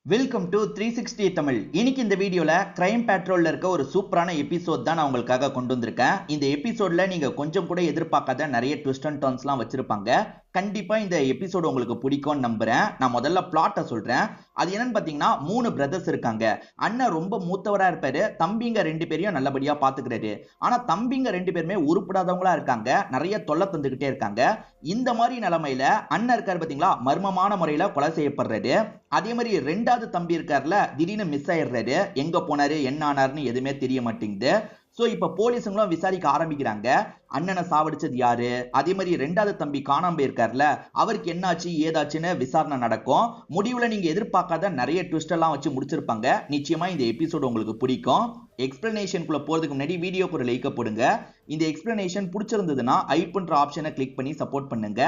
Welcome to 360 Tamil. இன்னைக்கு இந்த வீடியோல கிரைம் பேட்ரோல்ல இருக்க ஒரு சூப்பரான எபிசோட் தான் நான் உங்களுக்காக கொண்டு வந்திருக்கேன். இந்த எபிசோட்ல நீங்க கொஞ்சம் கூட எதிர்பார்க்காத நிறைய ட்விஸ்ட் அண்ட் டர்ன்ஸ்லாம் வச்சிருப்பாங்க. கண்டிப்பா இந்த எபிசோட் உங்களுக்கு பிடிக்கும்னு நம்புறேன். நான் முதல்ல பிளாட்டை சொல்றேன். அது என்னன்னு பாத்தீங்கன்னா 3 பிரதர்ஸ் இருக்காங்க. அண்ணன் ரொம்ப மூத்தவரா இருப்பாரு. தம்பிங்க 2 பேரையும் நல்லபடியா பாத்துக்கிறாரு. ஆனா தம்பிங்க 2 பேருமே உருப்படாதவங்களா இருக்காங்க. நிறைய தொல்லை தந்துகிட்டே இருக்காங்க. இந்த மாதிரி நிலைமையில அண்ணன் இருக்காரு பாத்தீங்களா, மர்மமான முறையில கொலை செய்யப்படுறாரு. அதே மாதிரி 2வது தம்பி இருக்காருல, திடீர்னு மிஸ் ஆயிடுறாரு. எங்க போனாரு என்ன ஆனாருன்னு எதுவுமே தெரிய மாட்டேங்குது. சோ இப்ப போலீஸுங்களும் விசாரிக்க ஆரம்பிக்கிறாங்க. அண்ணனை சாவடிச்சது யாரு, அதே மாதிரி 2வது தம்பி காணாம போயிருக்காருல, அவருக்கு என்னாச்சு ஏதாச்சுன்னு விசாரணை நடக்கும். முடிவுல நீங்க எதிர்பார்க்காத நிறைய ட்விஸ்ட் எல்லாம் வச்சு முடிச்சிருப்பாங்க. நிச்சயமா இந்த எபிசோட் உங்களுக்கு பிடிக்கும். எக்ஸ்பிளனேஷனுக்குள்ள போறதுக்கு முன்னாடி வீடியோக்கு ஒரு லைக் போடுங்க. இந்த எக்ஸ்பிளனேஷன் பிடிச்சிருந்ததுன்னா ஐ பண்ற ஆப்ஷனை கிளிக் பண்ணி சப்போர்ட் பண்ணுங்க.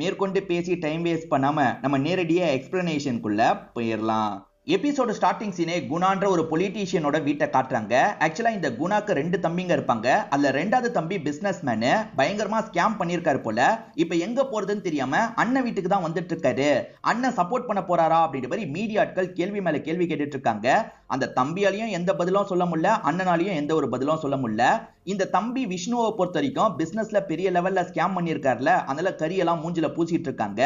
மேற்கொண்டு பேசி டைம் வேஸ்ட் பண்ணாம நம்ம நேரடியா எக்ஸ்பிளனேஷனுக்குள்ள போயிடலாம். எபிசோட ஸ்டார்டிங் சீனே குணான்ற ஒரு பொலிட்டீஷியனோட வீட்டை காட்டுறாங்க. ஆக்சுவலா இந்த குணாக்கு 2 தம்பிங்க இருப்பாங்க. அதுல 2வது தம்பி பிசினஸ் மேனு பயங்கரமா ஸ்கேம் பண்ணிருக்காரு போல. இப்ப எங்க போறதுன்னு தெரியாம அண்ணன் வீட்டுக்கு தான் வந்துட்டு இருக்காரு. அண்ணன் சப்போர்ட் பண்ண போறாரா அப்படின்ற மாதிரி மீடியாட்கள் கேள்வி மேல கேள்வி கேட்டுட்டு இருக்காங்க. அந்த தம்பியாலையும் எந்த பதிலும் சொல்ல முடியல, அண்ணனாலையும் எந்த ஒரு பதிலும் சொல்ல முடியல. இந்த தம்பி விஷ்ணுவை பொறுத்த வரைக்கும் பிசினஸ்ல பெரிய லெவல்ல ஸ்கேம் பண்ணிருக்காருல, அதனால கரியெல்லாம் மூஞ்சில பூசிட்டு இருக்காங்க.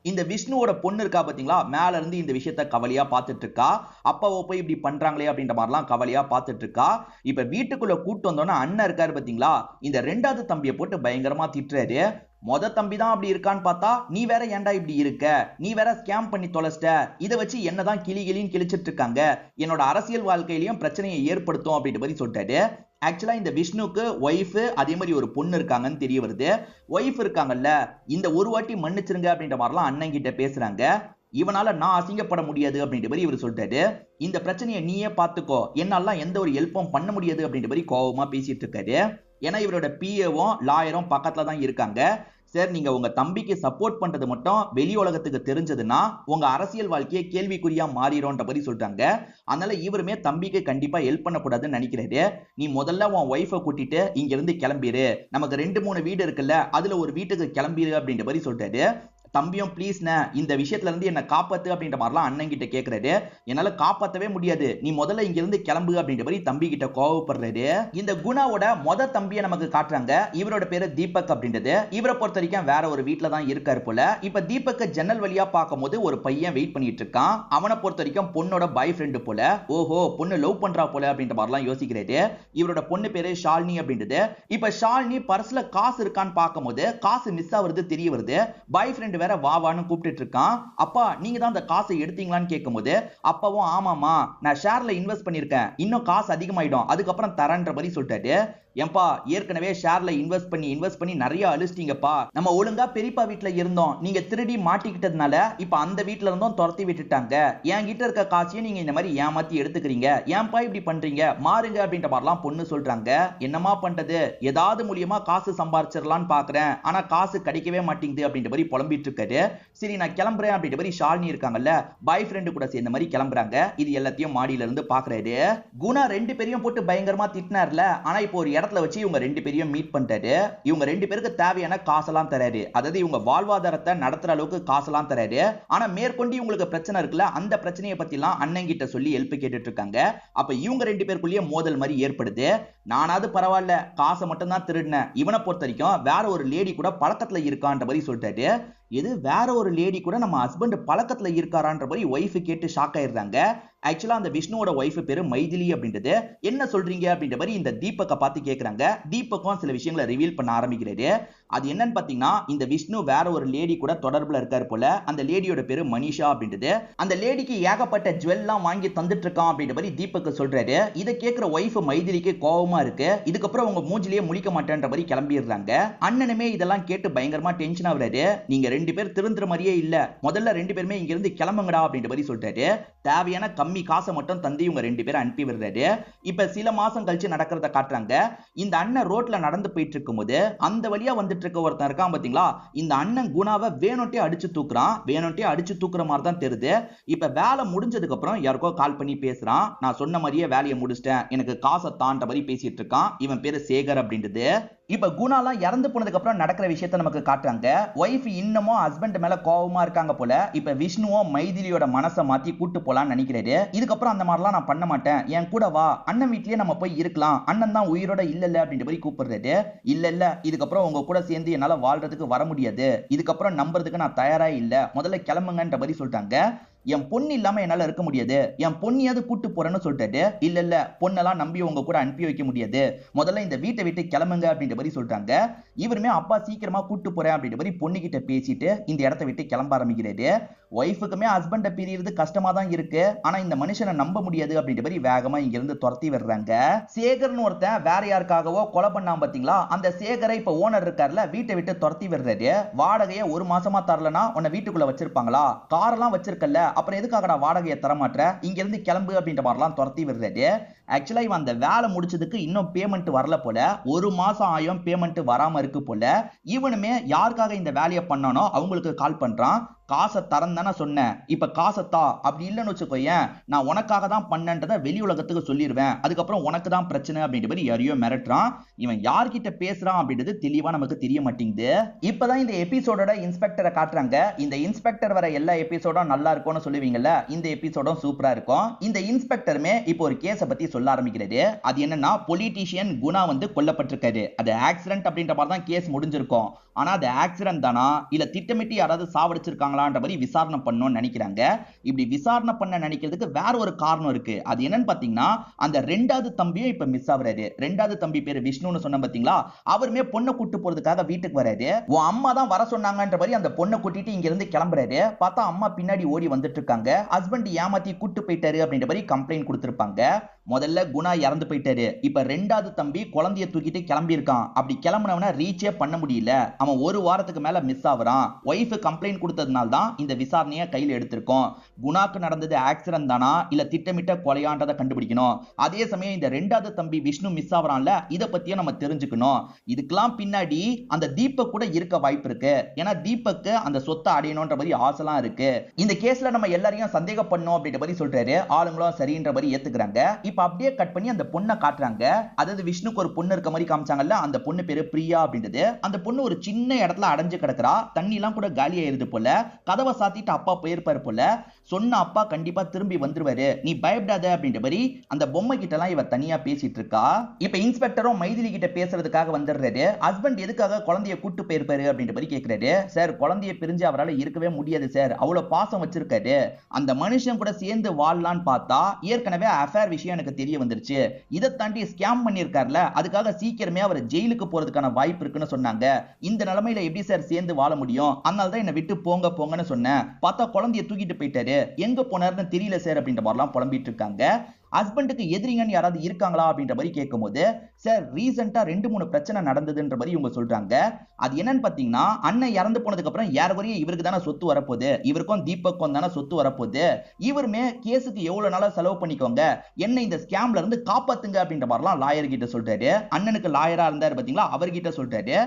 இந்த விஷ்ணுவோட பொண்ணு இருக்கா பாத்தீங்களா, மேல இருந்து இந்த விஷயத்த கவலையா பாத்துட்டு இருக்கா. அப்பாவை போய் இப்படி பண்றாங்களே அப்படின்ற மாதிரிலாம் கவலையா பாத்துட்டு இருக்கா. இப்ப வீட்டுக்குள்ள கூட்டு வந்தோன்னா அண்ணன் இருக்காரு பாத்தீங்களா, இந்த 2வது தம்பியை போட்டு பயங்கரமா திட்டுறாரு. மொத தம்பி தான் அப்படி இருக்கான்னு பார்த்தா நீ வேற ஏன்டா இப்படி இருக்க, நீ வேற ஸ்கேம் பண்ணி தொலைச்சிட்ட, இதை வச்சு என்னதான் கிளின்னு கிழிச்சிட்டு இருக்காங்க, என்னோட அரசியல் வாழ்க்கையிலையும் பிரச்சனையை ஏற்படுத்தும் அப்படின்ற மாதிரி சொல்லிட்டாரு. ஆக்சுவலா இந்த விஷ்ணுக்கு ஒய்ஃப் அதே மாதிரி ஒரு பொண்ணு இருக்காங்கன்னு தெரிய வருது. ஒய்ஃப் இருக்காங்கல்ல, இந்த ஒரு வாட்டி மன்னிச்சிருங்க அப்படின்ற மாதிரிலாம் அண்ணன் கிட்ட பேசுறாங்க. இவனால நான் அசிங்கப்பட முடியாது அப்படின்ற மாதிரி இவர் சொல்லிட்டாரு. இந்த பிரச்சனையை நீயே பாத்துக்கோ, என்னால எந்த ஒரு ஹெல்ப்பும் பண்ண முடியாது அப்படின்ற மாதிரி கோவமா பேசிட்டு இருக்காரு. ஏன்னா இவரோட பிஏவும் லாயரும் பக்கத்துல தான் இருக்காங்க. சார், நீங்க உங்க தம்பிக்கு சப்போர்ட் பண்றது மட்டும் வெளி உலகத்துக்கு தெரிஞ்சதுன்னா உங்க அரசியல் வாழ்க்கையை கேள்விக்குறியா மாறிடும்ன்ற மாதிரி சொல்றாங்க. அதனால இவருமே தம்பிக்கு கண்டிப்பா ஹெல்ப் பண்ணக்கூடாதுன்னு நினைக்கிறாரு. நீ முதல்ல உன் ஒய்ஃபை கூட்டிட்டு இங்க இருந்து கிளம்பிடு, நமக்கு 2-3 வீடு இருக்குல்ல, அதுல ஒரு வீட்டுக்கு கிளம்பிடு அப்படின்ற மாதிரி சொல்றாரு. தம்பியும் ப்ளீஸ்ண்ண இந்த விஷயத்துல இருந்து என்ன காப்பாத்து அப்படின்ற மாதிரிலாம் அண்ணன் கிட்ட கேட்கறாரு. என்னால காப்பாத்தவே முடியாது, நீ முதல்ல இங்க இருந்து கிளம்பு அப்படின்ற மாதிரி தம்பி கிட்ட கோவப்படுறாரு. இந்த குணாவோட மொத தம்பியை நமக்கு காட்டுறாங்க. இவரோட பேரு தீபக் அப்படின்றது. இவரை பொறுத்த வரைக்கும் வேற ஒரு வீட்டுல தான் இருக்காரு போல. இப்ப தீபக் ஜன்னல் வழியா பார்க்கும்போது ஒரு பையன் வெயிட் பண்ணிட்டு இருக்கான். அவனை பொறுத்த வரைக்கும் பொண்ணோட பாய் ஃப்ரெண்டு போல. ஓஹோ, பொண்ணு லவ் பண்றா போல அப்படின்ற மாதிரிலாம் யோசிக்கிறாரு. இவரோட பொண்ணு பேரு ஷாலினி அப்படின்றது. இப்ப ஷாலினி பர்ஸ்ல காசு இருக்கான்னு பார்க்கும்போது காசு மிஸ் ஆகுறது தெரிய வருது. பாய் ஃப்ரெண்டு வேற வாவான்னு கூப்பிட்டு இருக்கான். அப்பா, நீங்க தான் அந்த காசை எடுத்தீங்களான்னு கேட்கும்போது அப்பாவும் ஆமாமா, நான் ஷேர்ல இன்வெஸ்ட் பண்ணிருக்கேன், இன்னும் காசு அதிகமாயிடும், அதுக்கப்புறம் தரேன்ற மாதிரி சொல்லிட்டாரு. ஏன்பா, ஏற்கனவே ஷேர்ல இன்வெஸ்ட் பண்ணி நிறைய அழிச்சிட்டீங்கப்பா. நம்ம ஒழுங்கா பெரியப்பா வீட்டுல இருந்தோம், நீங்க திருடி மாட்டிக்கிட்டதுனால இப்ப அந்த வீட்டுல இருந்தும் துரத்தி விட்டுட்டாங்க. என்கிட்ட இருக்க காசையும் நீங்க இந்த மாதிரி ஏமாத்தி எடுத்துக்கிறீங்க, ஏன்பா இப்படி பண்றீங்க, மாறுங்க அப்படின்ற மாதிரிலாம் பொண்ணு சொல்றாங்க. என்னமா பண்றது, ஏதாவது மூலியமா காசு சம்பாரிச்சிடலான்னு பாக்குறேன், ஆனா காசு கிடைக்கவே மாட்டேங்குது அப்படின்ற மாதிரி புலம்பிட்டு இருக்காரு. சரி நான் கிளம்புறேன் அப்படின்ற மாதிரி ஷாலினி இருக்காங்கல்ல, பாய் ஃப்ரெண்டு கூட சேர்ந்த மாதிரி கிளம்புறாங்க. இது எல்லாத்தையும் மாடியில இருந்து பாக்குறாரு. குணா 2 பேரையும் போட்டு பயங்கரமா திட்டினார்ல, ஆனா இப்போ ஒரு இடத்துல வச்சு இவங்க 2 பேரையும் மீட் பண்ணிட்டாரு. இவங்க 2 பேருக்கு தேவையான காசெல்லாம் தராரு. அதாவது இவங்க வாழ்வாதாரத்தை நடத்துற அளவுக்கு காசெல்லாம் தராரு. ஆனா மேற்கொண்டு இவங்களுக்கு பிரச்சனை இருக்குல்ல, அந்த பிரச்சனையை பத்தி எல்லாம் அண்ணன் கிட்ட சொல்லி ஹெல்ப் கேட்டுட்டு இருக்காங்க. அப்ப இவங்க 2 பேருக்குள்ளேயே மோதல் மாதிரி ஏற்படுது. நானாவது பரவாயில்ல, காசை மட்டும் தான் திருடினேன், இவனை பொறுத்த வரைக்கும் வேற ஒரு லேடி கூட பழக்கத்துல இருக்கான்ற மாதிரி சொல்லிட்டாரு. எது, வேற ஒரு லேடி கூட நம்ம ஹஸ்பண்ட் பழக்கத்துல இருக்காரான்ற மாதிரி ஒய்ஃப் கேட்டு ஷாக் ஆயிடுறாங்க. ஆக்சுவலா அந்த விஷ்ணுவோட ஒய்ஃப் பேரு மைதிலி அப்படின்றது. என்ன சொல்றீங்க அப்படின்ற மாதிரி இந்த தீபக்கை பார்த்து கேட்கறாங்க. தீபக்கும் சில விஷயங்களை ரிவீல் பண்ண ஆரம்பிக்கிறாரு. அது என்னன்னு பாத்தீங்கன்னா, இந்த விஷ்ணு வேற ஒரு லேடி கூட தொடர்புல இருக்காரு போல. அந்த லேடியோட பேரு மனிஷா அப்படின்றது. அந்த லேடிக்கு ஏகப்பட்ட ஜுவல்லாம் வாங்கி தந்துட்டு இருக்கான் அப்படின்ற மாதிரி தீபக் சொல்றாரு. இதை கேட்கிற ஒய்ஃப் மைதிலிக்கு கோவமா இருக்கு. இதுக்கப்புறம் அவங்க மூஞ்சிலேயே முழிக்க மாட்டேன்ற மாதிரி கிளம்பிடுறாங்க. அண்ணனுமே இதெல்லாம் கேட்டு பயங்கரமா டென்ஷன் ஆகுறாரு. நீங்க 2 பேர் திருந்துற மாதிரியே இல்ல, முதல்ல 2 பேருமே இங்க இருந்து கிளம்புங்கடா அப்படின்ற மாதிரி சொல்றாரு. தேவையான கம்மி காசை மட்டும் தந்து இவங்க 2 பேரும் அனுப்பி விடுறாரு. இப்ப சில மாசம் கழிச்சு நடக்கிறத காட்டுறாங்க. இந்த அண்ணன் ரோட்ல நடந்து போயிட்டு இருக்கும்போது அந்த வழியா வந்துட்டு இருக்க ஒருத்தன் இருக்கான் பாத்தீங்களா, இந்த அண்ணன் குணாவை வேணும்ட்டே அடிச்சு தூக்குறான். வேணும்ட்டே அடிச்சு தூக்குற மாதிரி தான் தெரியுது. இப்ப வேலை முடிஞ்சதுக்கு அப்புறம் யாருக்கோ கால் பண்ணி பேசுறான். நான் சொன்ன மாதிரியே வேலையை முடிச்சிட்டேன், எனக்கு காசை தாண்ட மாதிரி பேசிட்டு இருக்கான். இவன் பேரு சேகர் அப்படின்றது. இப்ப குணாலாம் இறந்து போனதுக்கு அப்புறம் நடக்கிற விஷயத்த நமக்கு காட்டுறாங்க. ஒய்ஃப் இன்னமும் ஹஸ்பண்ட் மேல கோவமா இருக்காங்க போல. இப்ப விஷ்ணுவும் மைதிலியோட மனசை மாத்தி கூட்டு போலான்னு நினைக்கிறாரு. இதுக்கப்புறம் அந்த மாதிரிலாம் நான் பண்ண மாட்டேன், என் கூட வா, அண்ணன் வீட்லயே நம்ம போய் இருக்கலாம், அண்ணன் தான் உயிரோட இல்ல அப்படின்ற மாதிரி கூப்பிடுறாரு. இல்ல இதுக்கப்புறம் உங்க கூட சேர்ந்து என்னால வாழ்றதுக்கு வர முடியாது, இதுக்கப்புறம் நம்புறதுக்கு நான் தயாரா இல்ல, முதல்ல கிளம்புங்கன்ற மாதிரி சொல்லிட்டாங்க. என் பொண்ணு இல்லாம என்னால இருக்க முடியாது, என் பொண்ணியாவது கூட்டு போறேன்னு சொல்லிட்டாரு. இல்ல பொண்ணெல்லாம் நம்பி உங்க கூட அனுப்பி வைக்க முடியாது, முதல்ல இந்த வீட்டை விட்டு கிளம்புங்க அப்படின்ற மாதிரி சொல்றாங்க. இவருமே அப்பா சீக்கிரமா கூட்டு போறேன் அப்படின்ற மாதிரி பொண்ணு கிட்ட பேசிட்டு இந்த இடத்தை விட்டு கிளம்ப ஆரம்பிக்கிறாரு. ஒய்ஃபுக்குமே ஹஸ்பண்ட பிரியறது கஷ்டமா தான் இருக்கு, ஆனா இந்த மனுஷனை நம்ப முடியாது அப்படின்ற மாதிரி வேகமா இங்க இருந்து துரத்தி விடுறாங்க. சேகர்னு ஒருத்தன் வேற யாருக்காகவோ கொலை பண்ணாம பாத்தீங்களா, அந்த சேகரை இப்ப ஓனர் இருக்காருல வீட்டை விட்டு துரத்தி விடுறாரு. வாடகையை 1 மாசமா தரலனா உன்னை வீட்டுக்குள்ள வச்சிருப்பாங்களா, காரெல்லாம் வச்சிருக்கல, அப்புறம் எதுக்காகடா வாடகையை தரமாட்டற, இங்க இருந்து கிளம்பு அப்படின்ற மாதிரிலாம் துரத்தி விடுறாரு. ஆக்சுவலா இவன் அந்த வேலை முடிச்சதுக்கு இன்னும் பேமெண்ட் வரல போல, 1 மாசம் ஆயும் பேமெண்ட் வராம இருக்கு போல. இவனுமே யாருக்காக இந்த வேலையை பண்ணானோ அவங்களுக்கு கால் பண்றான். காசை தரேன் தானே சொன்னேன், இப்ப காசை தா, அப்படி இல்லைன்னு வச்சுக்கோயேன் நான் உனக்காக தான் பண்ணன்றதை வெளி உலகத்துக்கு சொல்லிடுவேன், அதுக்கப்புறம் உனக்கு தான் பிரச்சனை அப்படின்ற மாதிரி யாரையோ மிரட்டுறான். இவன் யார்கிட்ட பேசுறான் அப்படின்றது தெளிவா நமக்கு தெரிய மாட்டேங்குது. இப்பதான் இந்த எபிசோடோட இன்ஸ்பெக்டரை காட்டுறாங்க. இந்த இன்ஸ்பெக்டர் வர எல்லா எபிசோடும் நல்லா இருக்கும்னு சொல்லுவீங்கல்ல, இந்த எபிசோடும் சூப்பரா இருக்கும். இந்த இன்ஸ்பெக்டருமே இப்போ ஒரு கேஸை பத்தி சொல்ல ஆரம்பிக்கிறாரு. அது என்னன்னா, பொலிட்டீஷியன் குணா வந்து கொல்லப்பட்டிருக்காரு. அது ஆக்சிடென்ட் அப்படின்ற மாதிரி தான் கேஸ் முடிஞ்சிருக்கும். ஆனா அது ஆக்சிடென்ட் தானா இல்ல திட்டமிட்டு யாராவது சாவடிச்சிருக்காங்களான்ற மாதிரி விசாரணை பண்ணணும்னு நினைக்கிறாங்க. இப்படி விசாரணை பண்ண நினைக்கிறதுக்கு வேற ஒரு காரணம் இருக்கு. அது என்னன்னு பாத்தீங்கன்னா, அந்த 2வது தம்பியும் இப்ப மிஸ் ஆகுறாரு. 2வது தம்பி பேரு விஷ்ணுன்னு சொன்ன பாத்தீங்களா, அவருமே பொண்ணை கூட்டு போறதுக்காக வீட்டுக்கு வராரு. உன் அம்மா தான் வர சொன்னாங்கன்ற மாதிரி அந்த பொண்ணை கூட்டிட்டு இங்க இருந்து கிளம்புறாரு. பார்த்தா அம்மா பின்னாடி ஓடி வந்துட்டு இருக்காங்க. ஹஸ்பண்ட் ஏமாத்தி கூட்டு போயிட்டாரு அப்படின்ற மாதிரி கம்ப்ளைண்ட் கொடுத்திருப்பாங்க. முதல்ல குணா இறந்து போயிட்டாரு. இப்ப 2வது தம்பி குழந்தைய தூக்கிட்டு கிளம்பி இருக்கான். அப்படி கிளம்புனவன ரீச்சே பண்ண முடியல. அவன் 1 வாரத்துக்கு மேல மிஸ் ஆகுறான். ஒய்ஃப் கம்ப்ளைண்ட் கொடுத்ததுனால தான் இந்த விசாரணையை கையில் எடுத்திருக்கோம். குணாக்கு நடந்தது ஆக்சிடென்ட் தானா இல்ல திட்டமிட்ட கொலையான்றதை கண்டுபிடிக்கணும். அதே சமயம் இந்த 2வது தம்பி விஷ்ணு மிஸ் ஆகுறான்ல, இதை பத்தியும் நம்ம தெரிஞ்சுக்கணும். இதுக்கெல்லாம் பின்னாடி அந்த தீபக் கூட இருக்க வாய்ப்பு இருக்கு. ஏன்னா தீபக்கு அந்த சொத்தை அடையணும்ன்ற மாதிரி ஆசைலாம் இருக்கு. இந்த கேஸ்ல நம்ம எல்லாரையும் சந்தேகப்படணும் அப்படின்ற மாதிரி சொல்றாரு. ஆளுங்களும் சரின்ற மாதிரி ஏத்துக்கிறாங்க. இப்ப அப்படியே கட் பண்ணி அந்த பொண்ணை காட்டுறாங்க. அதாவது விஷ்ணுக்கு ஒரு பொண்ணு இருக்க மாதிரி காமிச்சாங்கல்ல, அந்த பொண்ணு பேரு பிரியா அப்படின்றது. அந்த பொண்ணு ஒரு சின்ன இடத்துல அடைஞ்சு கிடக்குறா. தண்ணி எல்லாம் கூட காலி ஆயிருது போல. கதவை சாத்திட்டு அப்பா போயிருப்பாரு போல. சொன்ன அப்பா கண்டிப்பா திரும்பி வந்துருவாரு, நீ பயப்படாத அப்படின்ற மாதிரி அந்த பொம்மை கிட்ட எல்லாம் இவ தனியா பேசிட்டு இருக்கா. இப்ப இன்ஸ்பெக்டரும் மைதிலி கிட்ட பேசுறதுக்காக வந்துடுறாரு. ஹஸ்பண்ட் எதுக்காக குழந்தைய கூட்டு போயிருப்பாரு அப்படின்ற மாதிரி கேட்கிறாரு. சார் குழந்தைய பிரிஞ்சு அவரால் இருக்கவே முடியாது சார், அவ்வளவு பாசம் வச்சிருக்காரு. அந்த மனுஷன் கூட சேர்ந்து வாழலான்னு பார்த்தா ஏற்கனவே அஃபேர் விஷயம் எனக்கு தெரிய வந்துருச்சு. இதை தாண்டி ஸ்கேம் பண்ணிருக்காருல, அதுக்காக சீக்கிரமே அவர் ஜெயிலுக்கு போறதுக்கான வாய்ப்பு இருக்குன்னு சொன்னாங்க. இந்த நிலைமையில எப்படி சார் சேர்ந்து வாழ முடியும், அதனால தான் என்ன விட்டு போங்கன்னு சொன்னேன். பார்த்தா குழந்தைய தூக்கிட்டு போயிட்டாரு, எங்க போனாருன்னு தெரியல சார் அப்படின்ற மாதிரிலாம் புலம்பிட்டு இருக்காங்க. ஹஸ்பண்டுக்கு எதிரிங்கன்னு யாராவது இருக்காங்களா அப்படின்ற மாதிரி கேட்கும்போது, சார் ரீசெண்டா 2-3 பிரச்சனை நடந்ததுன்ற மாதிரி இவங்க சொல்றாங்க. அது என்னன்னு பாத்தீங்கன்னா, அண்ணன் இறந்து போனதுக்கு அப்புறம் ஏறக்குறைய இவருக்கு தானே சொத்து வரப்போகுது, இவருக்கும் தீபக்கும் தானே சொத்து வரப்போகுது. இவருமே கேஸுக்கு எவ்வளவு நாளா செலவு பண்ணிக்கோங்க, என்ன இந்த ஸ்கேம்ல இருந்து காப்பாத்துங்க அப்படின்ற மாதிரிலாம் லாயர் கிட்ட சொல்றாரு. அண்ணனுக்கு லாயரா இருந்தாரு பாத்தீங்களா, அவர்கிட்ட சொல்றாரு.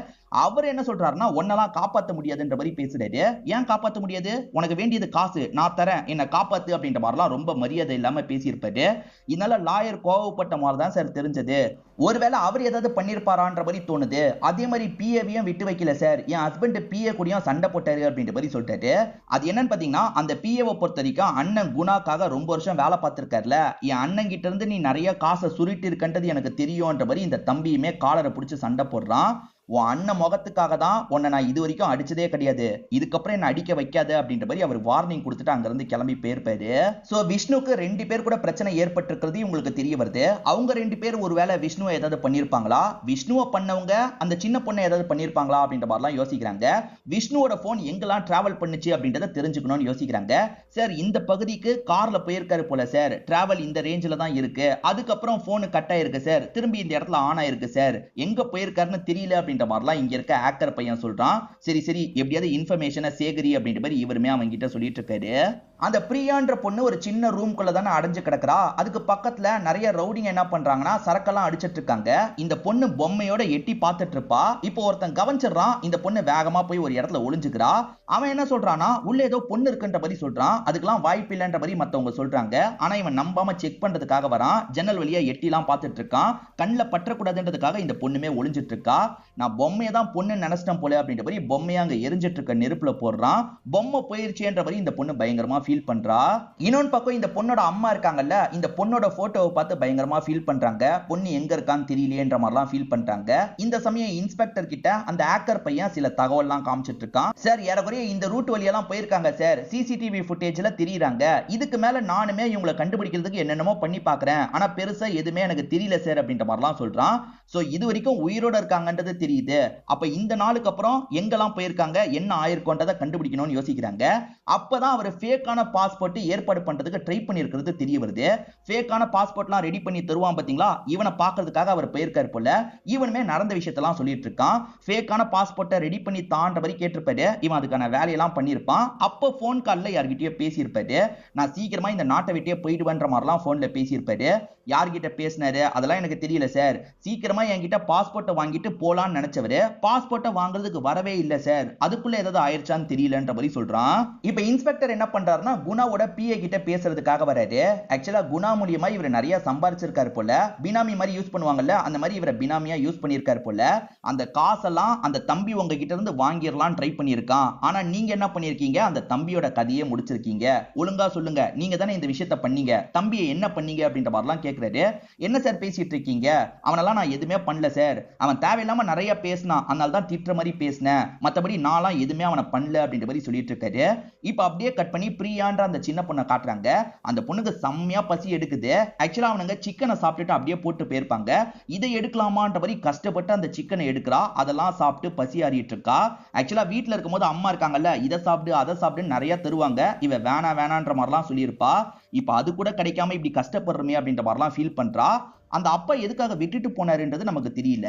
அவர் என்ன சொல்றாருன்னா, ஒன்னெல்லாம் காப்பாற்ற முடியாதுன்ற மாதிரி பேசுறாரு. ஏன் காப்பாற்ற முடியாது, உனக்கு வேண்டியது காசு, நான் தரேன், என்ன காப்பாத்து அப்படின்ற மாதிரிலாம் ரொம்ப மரியாதை இல்லாம பேசியிருப்பாரு. இதனால லாயர் கோவப்பட்ட மாதிரி தான் சார் தெரிஞ்சது. ஒருவேளை அவர் ஏதாவது பண்ணிருப்பாரான்ற மாதிரி தோணுது. அதே மாதிரி பிஏவையும் விட்டு வைக்கல சார், என் ஹஸ்பண்ட் பிஏ கூடயும் சண்டை போட்டாரு அப்படின்ற மாதிரி சொல்லிட்டாரு. அது என்னன்னு பாத்தீங்கன்னா, அந்த பிஏவை பொறுத்த வரைக்கும் அண்ணன் குணாக்காக ரொம்ப வருஷம் வேலை பார்த்திருக்காருல, என் அண்ணன் கிட்ட இருந்து நீ நிறைய காசை சுருட்டி இருக்கன்றது எனக்கு தெரியும்ன்ற மாதிரி இந்த தம்பியுமே காலரை பிடிச்சி சண்டை போடுறான். உன் அண்ணன் முகத்துக்காக தான் உன்னை நான் இது வரைக்கும் அடிச்சதே கிடையாது, இதுக்கப்புறம் என்ன அடிக்க வைக்காது அப்படின்ற மாதிரி அவர் வார்னிங் கொடுத்துட்டு அங்கிருந்து கிளம்பி போயிருப்பாரு. சோ விஷ்ணுக்கு 2 பேர் கூட பிரச்சனை ஏற்பட்டிருக்கிறது உங்களுக்கு தெரிய வருது. அவங்க 2 பேர் ஒருவேளை விஷ்ணுவை ஏதாவது பண்ணிருப்பாங்களா, விஷ்ணுவை பண்ணவங்க அந்த சின்ன பொண்ணை ஏதாவது பண்ணிருப்பாங்களா அப்படின்ற மாதிரிலாம் யோசிக்கிறாங்க. விஷ்ணுவோட போன் எங்கெல்லாம் டிராவல் பண்ணுச்சு அப்படின்றத தெரிஞ்சுக்கணும்னு யோசிக்கிறாங்க. சார் இந்த பகுதிக்கு கார்ல போயிருக்காரு போல சார், டிராவல் இந்த ரேஞ்சில தான் இருக்கு, அதுக்கப்புறம் போன் கட் ஆயிருக்கு சார், திரும்பி இந்த இடத்துல ஆன் ஆயிருக்கு சார், எங்க போயிருக்காருன்னு தெரியல அப்படின்னு அப்படின்ற மாதிரிலாம் இங்க இருக்க ஆக்கர் பையன் சொல்றான். சரி சரி எப்படியாவது இன்ஃபர்மேஷனை சேகரி அப்படின்ற மாதிரி இவருமே அவங்க கிட்ட சொல்லிட்டு இருக்காரு. அந்த பிரியான்ற பொண்ணு ஒரு சின்ன ரூம்குள்ள தானே அடைஞ்சு கிடக்குறா. அதுக்கு பக்கத்துல நிறைய ரவுடிங்க என்ன பண்றாங்கன்னா சரக்கெல்லாம் அடிச்சிட்டு இருக்காங்க. இந்த பொண்ணு பொம்மையோட எட்டி பார்த்துட்டு இருப்பா. இப்போ ஒருத்தன் கவனிச்சிடறான். இந்த பொண்ணு வேகமா போய் ஒரு இடத்துல ஒளிஞ்சுக்கிறா. அவன் என்ன சொல்றானா உள்ள ஏதோ பொண்ணு இருக்குன்ற மாதிரி சொல்றான். அதுக்கெல்லாம் வாய்ப்பு இல்லைன்ற மாதிரி மத்தவங்க சொல்றாங்க. ஆனா இவன் நம்பாம செக் பண்றதுக்காக வரான். ஜன்னல் வழியா எட்டிலாம் பார்த்துட்டு இருக்கான். கண்ணில் பற்றக்கூடாதுன்றதுக்காக இந்த பொண்ணுமே ஒளிஞ்சிட்டு இருக்கா. நான் பொம்மையை தான் பொண்ணு நினைச்சிட்டேன் போல அப்படின்ற மாதிரி பொம்மையை அங்க எரிஞ்சிட்டு இருக்க நெருப்புல போடுறான். பொம்மை போயிருச்சேன்ற மாதிரி இந்த பொண்ணு பயங்கரமா ஃபீல் பண்றா. இன்னொன்னு பக்கம் இந்த பொண்ணோட அம்மா இருக்காங்கல்ல, இந்த பொண்ணோட போட்டோவை பார்த்து பயங்கரமா ஃபீல் பண்றாங்க. பொண்ணு எங்க இருக்கான்னு தெரியலையேன்ற மாதிரிலாம் ஃபீல் பண்றாங்க. இந்த சமயம் இன்ஸ்பெக்டர் கிட்ட அந்த ஆக்கர் பையன் சில தகவல்லாம் காமிச்சிட்டு இருக்கான். சார் ஏறக்குறைய இந்த ரூட் வழியெல்லாம் போயிருக்காங்க சார். சிசிடிவி ஃபுட்டேஜ்ல தெரியுறாங்க. இதுக்கு மேல நானுமே இவங்களை கண்டுபிடிக்கிறதுக்கு என்னென்னமோ பண்ணி பாக்குறேன். ஆனா பெருசா எதுவுமே எனக்கு தெரியல சார் அப்படின்ற மாதிரிலாம் சொல்றான். சோ இது வரைக்கும் உயிரோட இருக்காங்கன்றது தெரியுது. அப்ப இந்த நாளுக்கு அப்புறம் எங்கெல்லாம் போயிருக்காங்க, என்ன ஆயிருக்கோன்றதை கண்டுபிடிக்கணும்னு யோசிக்கிறாங்க. அப்பதான் அவர் ஃபேக்கான பாஸ்போர்ட் ஏற்பாடு பண்றதுக்கு ட்ரை பண்ணியிருக்கிறது தெரிய வருது. ஃபேக்கான பாஸ்போர்ட்லாம் ரெடி பண்ணி தருவான் பாத்தீங்களா, இவனை பார்க்கிறதுக்காக அவர் போயிருக்காரு போல. இவனுமே நடந்த விஷயத்தெல்லாம் சொல்லிட்டு இருக்கான். ஃபேக்கான பாஸ்போர்ட்டை ரெடி பண்ணி தான்ற மாதிரி கேட்டிருப்பாரு. இவன் அதுக்கான வேலையெல்லாம் பண்ணியிருப்பான். அப்போ போன் கால்ல யார்கிட்டயோ பேசியிருப்பாரு. நான் சீக்கிரமா இந்த நாட்டை விட்டே போயிடுவேன்ற மாதிரிலாம் போன்ல பேசியிருப்பாரு. யார்கிட்ட பேசினாரு அதெல்லாம் எனக்கு தெரியல சார். சீக்கிரமா என்கிட்ட பாஸ்போர்ட்டை வாங்கிட்டு போலான்னு நினைச்சவரு பாஸ்போர்ட்டை வாங்குறதுக்கு வரவே இல்லை சார். அதுக்குள்ள ஏதாவது ஆயிடுச்சான்னு தெரியலன்ற மாதிரி சொல்றான். இப்ப இன்ஸ்பெக்டர் என்ன பண்றாருன்னா குணாவோட பிஏ கிட்ட பேசுறதுக்காக வராரு. ஆக்சுவலா குணா மூலியமா இவர் நிறைய சம்பாரிச்சிருக்காரு போல. பினாமி மாதிரி யூஸ் பண்ணுவாங்கல்ல, அந்த மாதிரி இவரை பினாமியா யூஸ் பண்ணியிருக்காரு போல. அந்த காசெல்லாம் அந்த தம்பி உங்ககிட்ட இருந்து வாங்கிடலாம் ட்ரை பண்ணியிருக்கான். ஆனா நீங்க என்ன பண்ணிருக்கீங்க, அந்த தம்பியோட கதையை முடிச்சிருக்கீங்க. ஒழுங்கா சொல்லுங்க, நீங்க தானே இந்த விஷயத்த பண்ணீங்க, தம்பியை என்ன பண்ணீங்க அப்படின்ற மாதிரிலாம் கேட்கிறாரு. என்ன சார் பேசிட்டு இருக்கீங்க, அவனெல்லாம் நான் எதுவுமே பண்ணல சார். அவன் தேவையில்லாம நிறைய பேசினான், அதனால தான் திட்டுற மாதிரி பேசினேன். மற்றபடி நான்லாம் எதுவுமே அவனை பண்ணல அப்படின்ற மாதிரி சொல்லிட்டு இருக்காரு. இப்ப அப்படியே கட் பண்ணி பிரியான்ற அந்த சின்ன பொண்ணை காட்டுறாங்க. அந்த பொண்ணுக்கு செம்மையா பசி எடுக்குது. ஆக்சுவலா அவனுங்க சிக்கனை சாப்பிட்டுட்டு அப்படியே போட்டு போயிருப்பாங்க. இதை எடுக்கலாமான்ற மாதிரி கஷ்டப்பட்டு அந்த சிக்கனை எடுக்கிறா. அதெல்லாம் சாப்பிட்டு பசி ஆறிட்டு இருக்கா. ஆக்சுவலா வீட்டுல இருக்கும்போது அம்மா இருக்காங்கல்ல, இதை சாப்பிடு அதை சாப்பிட்டு நிறைய தருவாங்க. இவ வேணா வேணான்ற மாதிரிலாம் சொல்லியிருப்பா. இப்ப அது கூட கிடைக்காம இப்படி கஷ்டப்படுறமே அப்படின்ற மாதிரிலாம் ஃபீல் பண்றா. அந்த அப்பா எதுக்காக விட்டுட்டு போனாருன்றது நமக்கு தெரியல.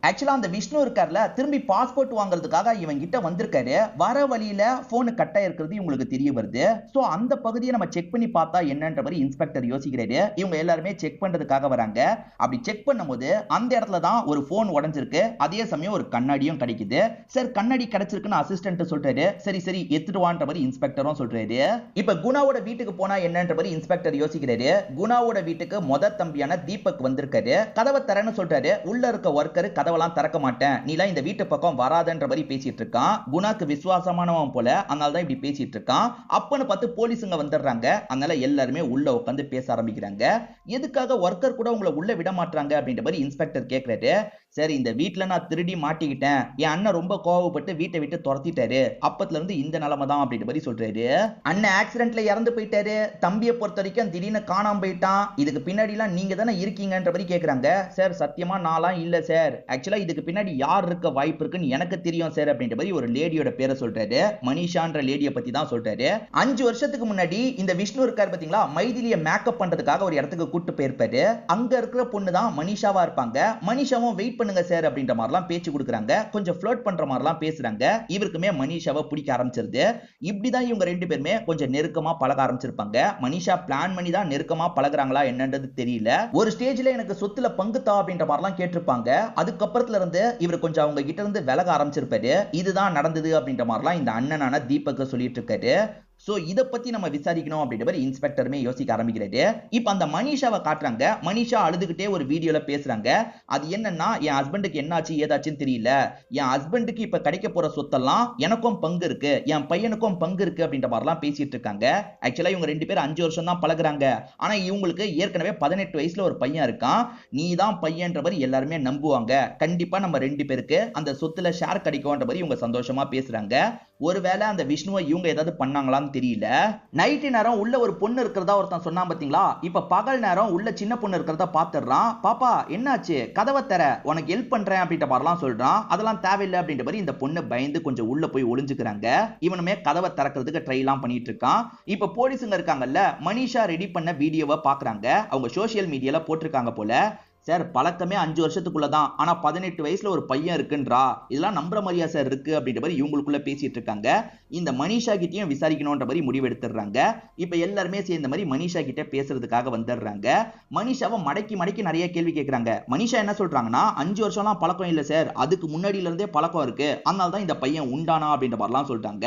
ஆக்சுவலா அந்த விஷ்ணு இருக்கார்ல, திரும்பி பாஸ்போர்ட் வாங்குறதுக்காக இவன் கிட்ட வந்திருக்காரு. வர வழியில போனு கட் ஆயிருக்கிறது இவங்களுக்கு தெரிய வருது. சோ அந்த பகுதியை நம்ம செக் பண்ணி பார்த்தா என்னன்ற மாதிரி இன்ஸ்பெக்டர் யோசிக்கிறாரு. இவங்க எல்லாருமே செக் பண்றதுக்காக வராங்க. அப்படி செக் பண்ணும்போது அந்த இடத்துல தான் ஒரு போன் உடைஞ்சிருக்கு. அதே சமயம் ஒரு கண்ணாடியும் கிடைக்குது. சார் கண்ணாடி கிடைச்சிருக்குன்னு அசிஸ்டன்ட் சொல்றாரு. சரி சரி எடுத்துட்டு வான்ற மாதிரி இன்ஸ்பெக்டரும் சொல்றாரு. இப்ப குணாவோட வீட்டுக்கு போனா என்னன்ற மாதிரி இன்ஸ்பெக்டர் யோசிக்கிறாரு. குணாவோட வீட்டுக்கு முத தம்பியான தீபக் வந்திருக்காரு. கதவை தரேன்னு சொல்றாரு. உள்ள இருக்க ஒர்க்கர் கதவெல்லாம் திறக்க மாட்டேன், நீலாம் இந்த வீட்டு பக்கம் வராதன்ற மாதிரி பேசிட்டு இருக்கான். குணாக்கு விசுவாசமானவன் போல, அதனால தான் இப்படி பேசிட்டு இருக்கான். அப்பன்னு பார்த்து போலீஸுங்க வந்துடுறாங்க. அதனால எல்லாருமே உள்ள உட்காந்து பேச ஆரம்பிக்கிறாங்க. எதுக்காக ஒர்க்கர் கூட உங்களை உள்ள விட மாட்டாங்க அப்படின்ற மாதிரி இன்ஸ்பெக்டர் கேட்கிறாரு. சரி இந்த வீட்டுல நான் திருடி மாட்டிக்கிட்டேன், என் அண்ணன் ரொம்ப கோவப்பட்டு வீட்டை விட்டு துரத்திட்டாரு, அப்பத்துல இருந்து இந்த நிலைமை தான் அப்படின்ற மாதிரி சொல்றாரு. அண்ணன் ஆக்சிடென்ட்ல இறந்து போயிட்டாரு, தம்பியை பொறுத்த வரைக்கும் திடீர்னு காணாம போயிட்டான், இதுக்கு பின்னாடி எல்லாம் நீங்க தானே இருக்கீங்கன்ற மாதிரி கேக்குறாங்க. சார் சத்தியமா நான்லாம் இல்ல சார், ஆக்சுவலா இதுக்கு பின்னாடி யார் இருக்க வாய்ப்பு இருக்குன்னு எனக்கு தெரியும் சார் அப்படின்ற மாதிரி ஒரு லேடியோட பேரை சொல்றாரு. மனிஷான்ற லேடியை பத்தி தான் சொல்றாரு. 5 வருஷத்துக்கு முன்னாடி இந்த விஷ்ணு இருக்காரு பாத்தீங்களா, மைதிலிய மேக்கப் பண்றதுக்காக ஒரு இடத்துக்கு கூட்டு போயிருப்பாரு. அங்க இருக்கிற பொண்ணு தான் மனிஷாவா இருப்பாங்க. மனிஷாவும் வெயிட் பண்ணுங்க சார் அப்படின்ற மாதிரிலாம் பேச்சு கொடுக்குறாங்க. கொஞ்சம் ஃப்ளர்ட் பண்ற மாதிரிலாம் பேசுறாங்க. இவருக்குமே மனிஷாவை பிடிக்க ஆரம்பிச்சிருது. இப்படிதான் இவங்க ரெண்டு பேருமே கொஞ்சம் நெருக்கமா பழக ஆரம்பிச்சிருப்பாங்க. மனிஷா பிளான் பண்ணி தான் நெருக்கமா பழகுறாங்களா என்னன்றது தெரியல. ஒரு ஸ்டேஜ்ல எனக்கு சொத்துல பங்கு தா அப்படின்ற மாதிரிலாம் கேட்டிருப்பாங்க. அதுக்கப்புறத்துல இருந்து இவர் கொஞ்சம் அவங்க கிட்ட இருந்து விலக ஆரம்பிச்சிருப்பாரு. இதுதான் நடந்தது அப்படின்ற மாதிரிலாம் இந்த அண்ணனான தீபக் சொல்லிட்டு இருக்காரு. சோ இத பத்தி நம்ம விசாரிக்கணும் அப்படின்ற மாதிரி இன்ஸ்பெக்டருமே யோசிக்க ஆரம்பிக்கிறாரு. இப்ப அந்த மனிஷாவை காட்டுறாங்க. மனிஷா அழுதுகிட்டே ஒரு வீடியோல பேசுறாங்க. அது என்னன்னா, என் ஹஸ்பண்டுக்கு என்னாச்சு ஏதாச்சுன்னு தெரியல, என் ஹஸ்பண்டுக்கு இப்ப கிடைக்க போற சொத்தெல்லாம் எனக்கும் பங்கு இருக்கு, என் பையனுக்கும் பங்கு இருக்கு அப்படின்ற மாதிரிலாம் பேசிட்டு இருக்காங்க. ஆக்சுவலா இவங்க ரெண்டு பேரும் 5 வருஷம் தான் பழகுறாங்க. ஆனா இவங்களுக்கு ஏற்கனவே 18 வயசுல ஒரு பையன் இருக்கான். நீ தான் பையன்ற மாதிரி எல்லாருமே நம்புவாங்க. கண்டிப்பா நம்ம ரெண்டு பேருக்கு அந்த சொத்துல ஷேர் கிடைக்கும்ன்ற மாதிரி இவங்க சந்தோஷமா பேசுறாங்க. ஒருவேளை அந்த விஷ்ணுவை இவங்க ஏதாவது பண்ணாங்களான்னு தெரியல. நைட்டு நேரம் உள்ள ஒரு பொண்ணு இருக்கிறதா ஒருத்தன் சொன்னா பாத்தீங்களா, இப்ப பகல் நேரம் உள்ள சின்ன பொண்ணு இருக்கிறதா பாத்துறான். பாப்பா என்னாச்சு, கதவை தர, உனக்கு ஹெல்ப் பண்றேன் அப்படின்ற மாதிரிலாம் சொல்றான். அதெல்லாம் தேவையில்லை அப்படின்ற மாதிரி இந்த பொண்ணு பயந்து கொஞ்சம் உள்ள போய் ஒளிஞ்சுக்கிறாங்க. இவனுமே கதவை திறக்கிறதுக்கு ட்ரை எல்லாம் பண்ணிட்டு இருக்கான். இப்ப போலீஸுங்க இருக்காங்கல்ல, மனிஷா ரெடி பண்ண வீடியோவை பாக்குறாங்க. அவங்க சோசியல் மீடியால போட்டிருக்காங்க போல. சார் பழக்கமே 5 வருஷத்துக்குள்ள தான், ஆனா 18 வயசுல ஒரு பையன் இருக்குன்றா, இதெல்லாம் நம்புற மாதிரியா சார் இருக்கு அப்படின்ற மாதிரி இவங்களுக்குள்ள பேசிட்டு இருக்காங்க. இந்த மனிஷா கிட்டயும் விசாரிக்கணும்ன்ற மாதிரி முடிவெடுத்துறாங்க. இப்ப எல்லாருமே சேர்ந்த மாதிரி மனிஷா கிட்ட பேசுறதுக்காக வந்துடுறாங்க. மனிஷாவை மடக்கி மடக்கி நிறைய கேள்வி கேட்கறாங்க. மனிஷா என்ன சொல்றாங்கன்னா, 5 வருஷம்லாம் பழக்கம் இல்ல சார், அதுக்கு முன்னாடியில இருந்தே பழக்கம் இருக்கு, அதனால தான் இந்த பையன் உண்டானா அப்படின்ற மாதிரிலாம் சொல்றாங்க.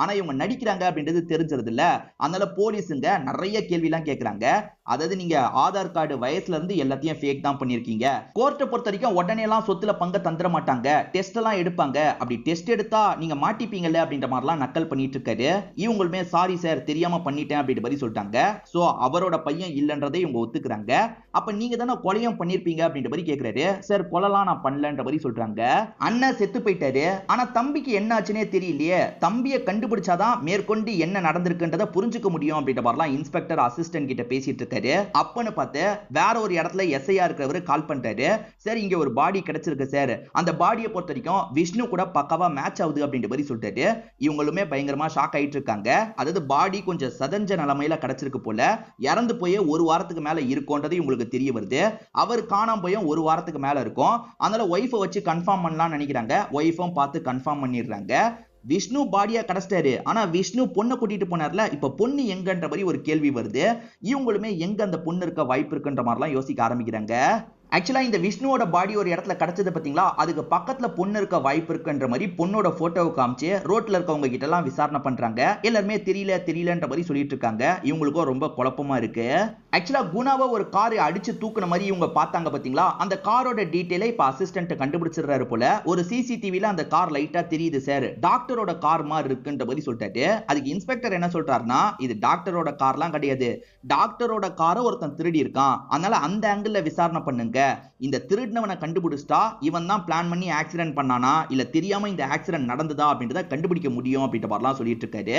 ஆனா இவங்க நடிக்கிறாங்க அப்படின்றது தெரிஞ்சது இல்ல, அதனால போலீஸுங்க நிறைய கேள்வி எல்லாம் கேட்கறாங்க. அதாவது நீங்க ஆதார் கார்டு வயசுல இருந்து எல்லாத்தையும் ஃபேக் தான் பண்ணிருக்கீங்க, கோர்ட்டை பொறுத்த வரைக்கும் உடனே எல்லாம் சொத்துல பங்க தந்துட மாட்டாங்க, டெஸ்ட் எல்லாம் எடுப்பாங்க, அப்படி டெஸ்ட் எடுத்தா நீங்க மாட்டிப்பீங்கல்ல அப்படின்ற மாதிரிலாம் நக்கல் பண்ணிட்டு இருக்காரு. இவங்களுமே சாரி சார் தெரியாம பண்ணிட்டேன் அப்படின்ற மாதிரி சொல்லிட்டாங்க. சோ அவரோட பையன் இல்லன்றதை இவங்க ஒத்துக்கிறாங்க. அப்ப நீங்க தானே கொலையும் பண்ணிருப்பீங்க அப்படின்ற மாதிரி கேக்குறாரு. சார் கொலைலாம் நான் பண்ணலன்ற மாதிரி சொல்றாங்க. அண்ணன் செத்து போயிட்டாரு, ஆனா தம்பிக்கு என்ன ஆச்சுன்னே தெரியலையே, தம்பியை கண்டுபிடிச்சாதான் மேற்கொண்டு என்ன நடந்திருக்குன்றத புரிஞ்சுக்க முடியும் அப்படின்ற மாதிரிலாம் இன்ஸ்பெக்டர் அசிஸ்டன்ட் கிட்ட பேசிட்டு இருக்காரு. அப்பன்னு பார்த்து வேற ஒரு இடத்துல எஸ்ஐயா இருக்கிறவரு கால் பண்றாரு. சார் இங்க ஒரு பாடி கிடைச்சிருக்கு சார், அந்த பாடியை பொறுத்த வரைக்கும் விஷ்ணு கூட பக்காவா மேட்ச் ஆகுது அப்படின்ற மாதிரி சொல்லிட்டாரு. இவங்களுமே பயங்கரமா ஷாக் ஆயிட்டு இருக்காங்க. அதாவது பாடி கொஞ்சம் சதஞ்ச நிலைமையில கிடைச்சிருக்கு போல, இறந்து போய் ஒரு வாரத்துக்கு மேல இருக்கும்ன்றது இவங்களுக்கு தெரிய வருது. அவர் காணாம போய் ஒரு வாரத்துக்கு மேல இருக்கும், அதனால ஒய்ஃபை வச்சு கன்ஃபார்ம் பண்ணலாம் நினைக்கிறாங்க. ஒய்ஃபும் பார்த்து கன்ஃபார்ம் பண்ணிடுறாங்க. விஷ்ணு பாடியா கடச்சிட்டாரு, ஆனா விஷ்ணு பொண்ணை கூட்டிட்டு போனார்ல, இப்ப பொண்ணு எங்கன்ற மாதிரி ஒரு கேள்வி வருது. இவங்களுமே எங்க அந்த பொண்ணு இருக்க வாய்ப்பு இருக்குன்ற மாதிரிலாம் யோசிக்க ஆரம்பிக்கிறாங்க. ஆக்சுவலா இந்த விஷ்ணுவோட பாடி ஒரு இடத்துல கிடைச்சது பாத்தீங்களா, அதுக்கு பக்கத்துல பொண்ணு இருக்க வாய்ப்பு இருக்குன்ற மாதிரி பொண்ணோட போட்டோவை காமிச்சு ரோட்ல இருக்கவங்க கிட்ட எல்லாம் விசாரணை பண்றாங்க. எல்லாருமே தெரியலன்ற மாதிரி சொல்லிட்டு இருக்காங்க. இவங்களுக்கும் ரொம்ப குழப்பமா இருக்கு. ஆக்சுவலா குணாவை ஒரு கார் அடிச்சு தூக்குன மாதிரி இவங்க பார்த்தாங்க பாத்தீங்களா, அந்த காரோட டீடைலை இப்ப அசிஸ்டன்ட் கண்டுபிடிச்சிடுறாரு போல. ஒரு சிசிடிவில அந்த கார் லைட்டா தெரியுது சார், டாக்டரோட கார் மாதிரி இருக்குன்ற மாதிரி சொல்லிட்டாரு. அதுக்கு இன்ஸ்பெக்டர் என்ன சொல்றாருன்னா, இது டாக்டரோட கார்லாம் கிடையாது, டாக்டரோட காரை ஒருத்தன் திருடி இருக்கான், அதனால அந்த ஆங்கிள் விசாரணை பண்ணுங்க. இந்த திருடினவனை கண்டுபிடிச்சா இவன் தான் பிளான் பண்ணி ஆக்சிடென்ட் பண்ணானா இல்ல தெரியாம இந்த ஆக்சிடென்ட் நடந்ததா அப்படின்றத கண்டுபிடிக்க முடியும் அப்படின்ற மாதிரிலாம் சொல்லிட்டு இருக்காரு.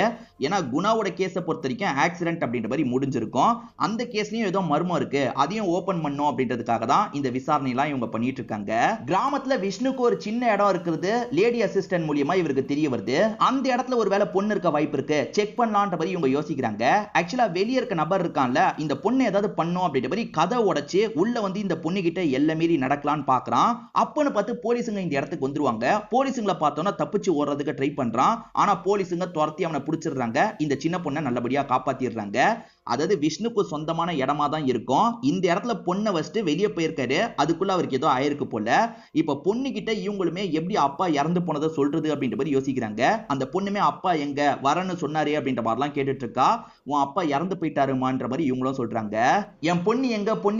ஏன்னா குணாவோட கேஸை பொறுத்த வரைக்கும் ஆக்சிடென்ட் அப்படின்ற மாதிரி முடிஞ்சிருக்கும், அந்த கேஸ்லயும் ஏதோ மர்மம் இருக்கு, அதையும் ஓபன் பண்ணும் அப்படின்றதுக்காக தான் இந்த விசாரணை எல்லாம் இவங்க பண்ணிட்டு இருக்காங்க. கிராமத்துல விஷ்ணுக்கு ஒரு சின்ன இடம் இருக்குது, லேடி அசிஸ்டன்ட் மூலியமா இவருக்கு தெரிய வருது. அந்த இடத்துல ஒருவேளை பொண்ணு இருக்க வாய்ப்பு இருக்கு, செக் பண்ணலான்ற மாதிரி இவங்க யோசிக்கிறாங்க. ஆக்சுவலா வெளியே இருக்க நபர் இருக்கான்ல, இந்த பொண்ணு ஏதாவது பண்ணும் அப்படின்ற மாதிரி கதை உடைச்சு உள்ள வந்து இந்த பொண்ணு கிட்ட எல்லை மீறி நடக்கலான்னு பாக்குறான். அப்பன்னு பார்த்து போலீஸுங்க இந்த இடத்துக்கு வந்துருவாங்க. போலீஸுங்களை பார்த்தோன்னா தப்பிச்சு ஓடுறதுக்கு ட்ரை பண்றான், ஆனா போலீஸுங்க துரத்தி அவனை பிடிச்சிடுறாங்க. இந்த சின்ன பொண்ணை நல்லபடியா காப்பாத்திடுறாங்க. அதாவது விஷ்ணுக்கு சொந்தமான இடமா தான் இருக்கும். இந்த இடத்துல பொண்ணை வச்சுட்டு வெளியே போயிருக்காரு, அதுக்குள்ள அவருக்கு ஏதோ ஆயிருக்கு போல. இப்ப பொண்ணு கிட்ட இவங்களுமே எப்படி அப்பா இறந்து போனதை சொல்றது அப்படின்ற மாதிரி யோசிக்கிறாங்க. அந்த பொண்ணுமே அப்பா எங்க வரன்னு சொன்னாரே அப்படின்ற மாதிரிலாம் கேட்டுட்டு இருக்கா. உன் அப்பா இறந்து போயிட்டாருமான்ற மாதிரி இவங்களும் சொல்றாங்க. என் பொண்ணு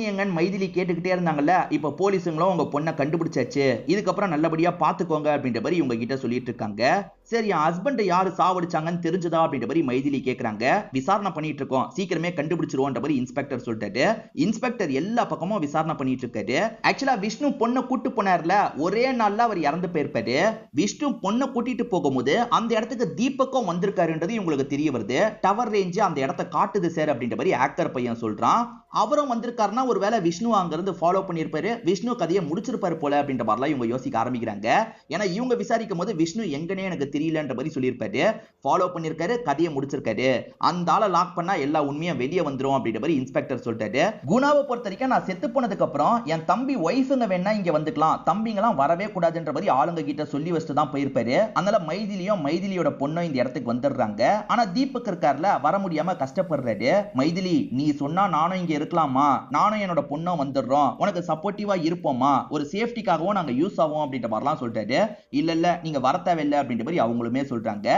எங்கன்னு மைதிலி கேட்டுக்கிட்டே இருந்தாங்கல்ல, இப்ப போலீஸுங்களும் உங்க பொண்ணை கண்டுபிடிச்சாச்சு, இதுக்கப்புறம் நல்லபடியா பாத்துக்கோங்க அப்படின்ற மாதிரி இவங்க கிட்ட சொல்லிட்டு இருக்காங்க. சரி என் ஹஸ்பண்ட் யாரு சாவடிச்சாங்கன்னு தெரிஞ்சதா அப்படின்ற மாதிரி மைதிலி கேக்குறாங்க. விசாரணை பண்ணிட்டு இருக்கோம், சீக்கிரமே கண்டுபிடிச்சிருவோன்ற மாதிரி இன்ஸ்பெக்டர் சொல்லிட்டாரு. இன்ஸ்பெக்டர் எல்லா பக்கமும் விசாரணை பண்ணிட்டு இருக்காரு. ஆக்சுவலா விஷ்ணு பொண்ணை கூட்டு போனார்ல, ஒரே நாள்ல அவர் இறந்து போயிருப்பாரு. விஷ்ணு பொண்ணை கூட்டிட்டு போகும்போது அந்த இடத்துக்கு தீபக்கும் வந்திருக்காருன்றது இவங்களுக்கு தெரிய வருது. டவர் ரேஞ்ச் அந்த இடத்தை காட்டுது சார் அப்படின்ற மாதிரி ஆக்டர் பையன் சொல்றான். அவரும் வந்திருக்காருன்னா ஒருவேளை விஷ்ணு அங்கிருந்து ஃபாலோ பண்ணிருப்பாரு, விஷ்ணு கதையை முடிச்சிருப்பாரு போல அப்படின்ற மாதிரிலாம் இவங்க யோசிக்க ஆரம்பிக்கிறாங்க. ஏன்னா இவங்க விசாரிக்கும் போது விஷ்ணு எங்கனே எனக்கு தெரியலன்ற மாதிரி சொல்லியிருப்பாரு. ஃபாலோ பண்ணிருக்காரு, கதையை முடிச்சிருக்காரு, அந்த ஆளை லாக் பண்ணா எல்லா உண்மையும் வெளியே வந்துரும் அப்படின்ற மாதிரி இன்ஸ்பெக்டர் சொல்லிட்டாரு. குணாவை பொறுத்த வரைக்கும் நான் செத்து போனதுக்கு அப்புறம் என் தம்பி ஒய்ஃபுங்க வேணா இங்க வந்துக்கலாம், தம்பிங்கெல்லாம் வரவே கூடாதுன்ற மாதிரி ஆளுங்க கிட்ட சொல்லி வச்சுட்டு தான் போயிருப்பாரு. அதனால மைதிலியும் மைதிலியோட பொண்ணும் இந்த இடத்துக்கு வந்துடுறாங்க. ஆனா தீபக் இருக்கார்ல, வர முடியாம கஷ்டப்படுறாரு. மைதிலி நீ சொன்னா நானும் இங்க இருக்கலாமா, நானும் என்னோட பொண்ணும் வந்துடுறோம், உனக்கு சப்போர்ட்டிவா இருப்போமா, ஒரு சேஃப்டிக்காகவும் நாங்க யூஸ் ஆகும் அப்படின்ற மாதிரிலாம் சொல்லிட்டாரு. இல்ல இல்ல நீங்க வர தேவையில்லை அப்படின்ற மாதிரி அவங்களுமே சொல்றாங்க.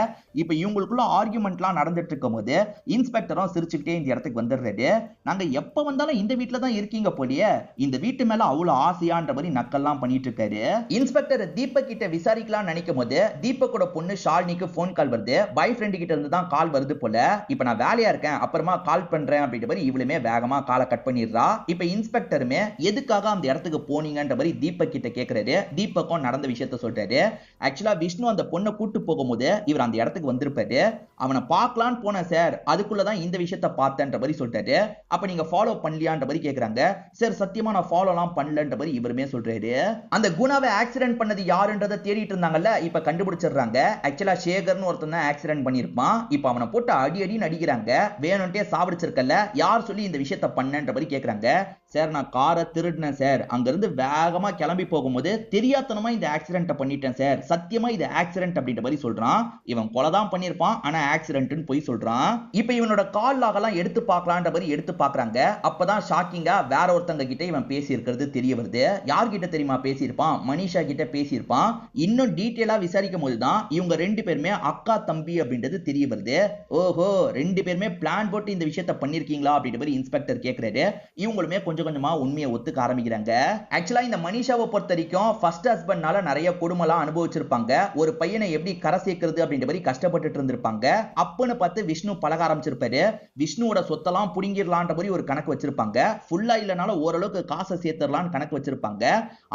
இப்ப இவங்களுக்குள்ள ஆர்குமெண்ட்லாம் நடந்துட்டு இருக்கும் போது இன்ஸ்பெக்டரும் சிரிச்சுக்கிட்டே இந்த இடத்துக்கு வந்துடுறாரு. நாங்க எப்ப வந்தாலும் இந்த வீட்டுல தான் இருக்கீங்க போலியே, இந்த வீட்டு மேல அவ்வளவு ஆசையான்ற மாதிரி நக்கல்லாம் பண்ணிட்டு இருக்காரு. இன்ஸ்பெக்டர் தீபக் கிட்ட விசாரிக்கலாம் நினைக்கும் போது தீபக்கோட பொண்ணு ஷாலினிக்கு போன் கால் வருது. பாய் ஃப்ரெண்ட் கிட்ட இருந்து தான் கால் வருது போல. இப்ப நான் வேலையா இருக்கேன், அப்புறமா கால் பண்றேன் அப்படின்ற மாதிரி இவளுமே வேகமா காலை கட் பண்ணிடுறா. இப்ப இன்ஸ்பெக்டருமே எதுக்காக அந்த இடத்துக்கு போனீங்கன்ற மாதிரி தீபக் கிட்ட கேக்குறாரு. தீபக்கும் நடந்த விஷயத்த சொல்றாரு. ஆக்சுவலா விஷ்ணு அந்த பொண்ணை கூட்டு போகும்போது இவர் அந்த இடத்துக்கு வந்திருப்பாரு. அவனை பார்க்கலான்னு போன சார், அதுக்குள்ளதான் இந்த விஷயத்த பார்த்தேன்ற மாதிரி சொல்லிட்டாரு. அப்ப நீங்க ஃபாலோ பண்ணலையான்ற மாதிரி கேக்குறாங்க. சார் சத்தியமா நான் ஃபாலோலாம் பண்ணலன்ற மாதிரி இவருமே சொல்றாரு. அந்த குணாவை ஆக்சிடென்ட் பண்ணது யாருன்றதை தேடிட்டு இருந்தாங்கல்ல, இப்ப கண்டுபிடிச்சிடுறாங்க. ஆக்சுவலா சேகர்னு ஒருத்தன் தான் ஆக்சிடென்ட் பண்ணிருப்பான். இப்ப அவனை போட்டு அடி நடிக்கிறாங்க. வேணும்ட்டே சாவடிச்சிருக்கல, யார் சொல்லி இந்த விஷயத்த பண்ணன்ற மாதிரி கேக்குறாங்க. சார் நான் காரை திருடினேன் சார், அங்க இருந்து வேகமா கிளம்பி போகும்போது தெரியாதனமா இந்த ஆக்சிடென்ட் பண்ணிட்டேன் சார், சத்தியமா இது ஆக்சிடென்ட் அப்படின்ற மாதிரி சொல்றான். இவன் கொலை தான் பண்ணிருப்பான், ஆனா ஆக்சிடென்ட்னு போய் சொல்றான். இப்ப இவனோட கால் லாகெல்லாம் எடுத்து பார்க்கலான்ற மாதிரி எடுத்து பார்க்கறாங்க. அப்பதான் ஷாக்கிங்கா வேற ஒருத்தங்க கிட்ட இவன் பேசி இருக்கிறது தெரிய வருது. யார்கிட்ட தெரியுமா பேசியிருப்பான்? மனிஷா கிட்ட பேசியிருப்பான். இன்னும் டீடைலா விசாரிக்கும் போதுதான் இவங்க ரெண்டு பேருமே அக்கா தம்பி அப்படின்றது தெரிய வருது. ஓஹோ, ரெண்டு பேருமே பிளான் போட்டு இந்த விஷயத்த பண்ணிருக்கீங்களா அப்படின்ற மாதிரி இன்ஸ்பெக்டர் கேக்குறாரு. இவங்களுமே கொஞ்சம் கொஞ்சமா உண்மையை ஒத்துக்க ஆரம்பிக்கிறாங்க. ஆக்சுவலா இந்த மனிஷாவை பொறுத்த வரைக்கும் ஃபர்ஸ்ட் ஹஸ்பண்ட்னால நிறைய கொடுமைலாம் அனுபவிச்சிருப்பாங்க. ஒரு பையனை எப்படி கரை சேர்க்கிறது அப்படின்ற மாதிரி கஷ்டப்பட்டுட்டு இருந்திருப்பாங்க. அப்பன்னு பார்த்து விஷ்ணு பழக ஆரம்பிச்சிருப்பாரு. விஷ்ணுவோட சொத்தெல்லாம் புடுங்கிடலான்ற மாதிரி ஒரு கணக்கு வச்சிருப்பாங்க. ஃபுல்லா இல்லனால ஓரளவுக்கு காசை சேர்த்துடலான்னு கணக்கு வச்சிருப்பாங்க.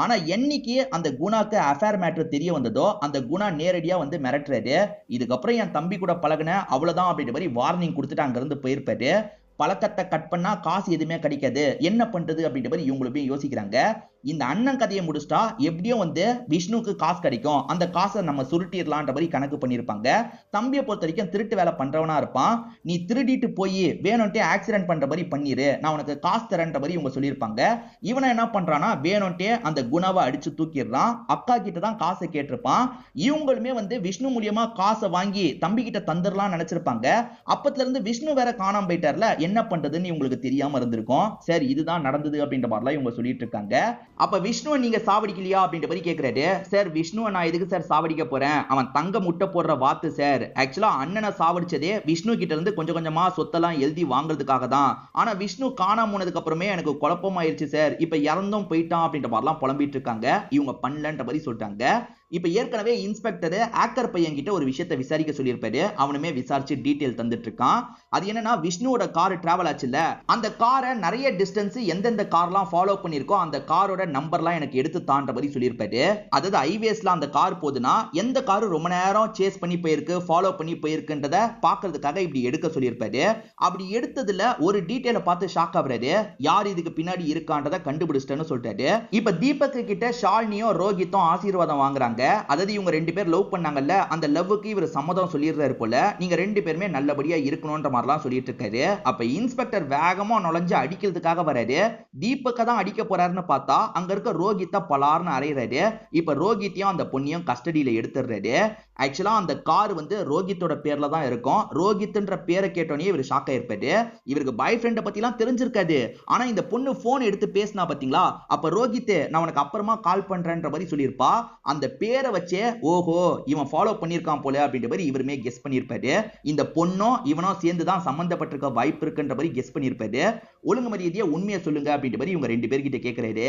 ஆனா என்னைக்கு அந்த குணாக்கு அஃபேர் மேட்டர் தெரிய வந்ததோ அந்த குணா நேரடியா வந்து மிரட்டுறாரு. இதுக்கப்புறம் என் தம்பி கூட பழகுன அவ்வளவுதான் அப்படின்ற மாதிரி வார்னிங் கொடுத்துட்டு அங்க இருந்து போயிருப்பாரு. பழக்கத்தை கட் பண்ணா காசு எதுவுமே கிடைக்காது, என்ன பண்றது அப்படின்ற மாதிரி இவங்களுமே யோசிக்கிறாங்க. இந்த அண்ணன் கதையை முடிச்சிட்டா எப்படியும் வந்து விஷ்ணுக்கு காசு கிடைக்கும், அந்த காசை நம்ம சுருட்டிடலான்ற மாதிரி கணக்கு பண்ணிருப்பாங்க. தம்பியை பொறுத்த வரைக்கும் திருட்டு வேலை பண்றவனா இருப்பான். நீ திருடிட்டு போய் வேணும்ட்டே ஆக்சிடென்ட் பண்ற மாதிரி பண்ணிரு, நான் உனக்கு காசு தரேன்ற மாதிரி இவங்க சொல்லியிருப்பாங்க. இவனை என்ன பண்றானா வேணும்ட்டே அந்த குணாவை அடிச்சு தூக்கிடுறான். அக்கா கிட்ட தான் காசை கேட்டிருப்பான். இவங்களுமே வந்து விஷ்ணு மூலியமா காசை வாங்கி தம்பி கிட்ட தந்துடலாம் நினைச்சிருப்பாங்க. அப்பத்துல இருந்து விஷ்ணு வேற காணாம போயிட்டார்ல, என்ன பண்றதுன்னு இவங்களுக்கு தெரியாம இருந்திருக்கும். சரி இதுதான் நடந்தது அப்படின்ற மாதிரிலாம் இவங்க சொல்லிட்டு இருக்காங்க. அப்ப விஷ்ணுவை நீங்க சாவடிக்கலையா அப்படின்ற மாதிரி கேக்குறாரு. சார் விஷ்ணுவை நான் எதுக்கு சார் சாவடிக்க போறேன், அவன் தங்க முட்டை போடுற வாத்து சார். ஆக்சுவலா அண்ணனை சாவடிச்சதே விஷ்ணு கிட்ட இருந்து கொஞ்சம் கொஞ்சமா சொத்தெல்லாம் எழுதி வாங்குறதுக்காக தான். ஆனா விஷ்ணு காணாம போனதுக்கு அப்புறமே எனக்கு குழப்பமாயிருச்சு சார், இப்ப இறந்தும் போயிட்டான் அப்படின்ற மாதிரிலாம் புலம்பிட்டு இருக்காங்க. இவங்க பண்ணலன்ற மாதிரி சொல்லிட்டாங்க. இப்ப ஏற்கனவே இன்ஸ்பெக்டர் ஆக்கர் பையன் கிட்ட ஒரு விஷயத்தை விசாரிக்க சொல்லியிருப்பாரு. அவனுமே விசாரிச்சு டீடைல் தந்துட்டு இருக்கான். அது என்னன்னா விஷ்ணுவோட கார் டிராவல் ஆச்சுல்ல, அந்த காரை நிறைய டிஸ்டன்ஸ் எந்தெந்த கார்லாம் ஃபாலோ பண்ணிருக்கோ அந்த காரோட நம்பர்லாம் எனக்கு எடுத்து தான்ற மாதிரி சொல்லியிருப்பாரு. அதாவது ஹைவேஸ்ல அந்த கார் போகுதுன்னா எந்த கார் ரொம்ப நேரம் சேஸ் பண்ணி போயிருக்கு, ஃபாலோ பண்ணி போயிருக்குன்றத பாக்குறதுக்காக இப்படி எடுக்க சொல்லியிருப்பாரு. அப்படி எடுத்ததுல ஒரு டீடைலை பார்த்து ஷாக் ஆகுறாரு. யார் இதுக்கு பின்னாடி இருக்கான்றத கண்டுபிடிச்சிட்டேன்னு சொல்லிட்டாரு. இப்ப தீபக் கிட்ட ஷாலினியும் ரோஹித்தும் ஆசீர்வாதம் வாங்குறாங்க. அதாவது இவங்க ரெண்டு பேர் லவ் பண்ணாங்கல்ல, அந்த லவ்வுக்கு இவர் சம்மதம் சொல்லிடுறாரு போல. நீங்க ரெண்டு பேருமே நல்லபடியா இருக்கணும்ன்ற மாதிரிலாம் சொல்லிட்டு இருக்காரு. அப்ப இன்ஸ்பெக்டர் வேகமா நுழைஞ்சு அடிக்கிறதுக்காக வராரு. தீபக்க தான் அடிக்க போறாருன்னு பார்த்தா அங்க இருக்க ரோஹித்த பலார்னு அறையிறாரு. இப்ப ரோஹித்தையும் அந்த பொண்ணையும் கஸ்டடியில எடுத்துடுறாரு. ஆக்சுவலா அந்த கார் வந்து ரோஹித்தோட பேர்ல தான் இருக்கும். ரோஹித்ன்ற பேரை கேட்டோன்னே இவர் ஷாக் ஆயிருப்பாரு. இவருக்கு பாய் ஃப்ரெண்ட பத்திலாம் தெரிஞ்சிருக்காது. ஆனா இந்த பொண்ணு போன் எடுத்து பேசினா பாத்தீங்களா, அப்ப ரோஹித் நான் உனக்கு அப்புறமா கால் பண்றேன்ற மாதிரி சொல்லியிருப்பா. அந்த பேரை வச்சே ஓஹோ இவன் ஃபாலோ பண்ணிருக்கான் போல அப்படின்ற மாதிரி இவருமே கெஸ் பண்ணிருப்பாரு. இந்த பொண்ணும் இவனும் சேர்ந்து தான் சம்பந்தப்பட்டிருக்க வாய்ப்பு இருக்குன்ற மாதிரி கெஸ் பண்ணிருப்பாரு. ஒழுங்கு மரியாதையா உண்மையை சொல்லுங்க அப்படின்ற மாதிரி இவங்க ரெண்டு பேர்கிட்ட கேட்கிறாரு.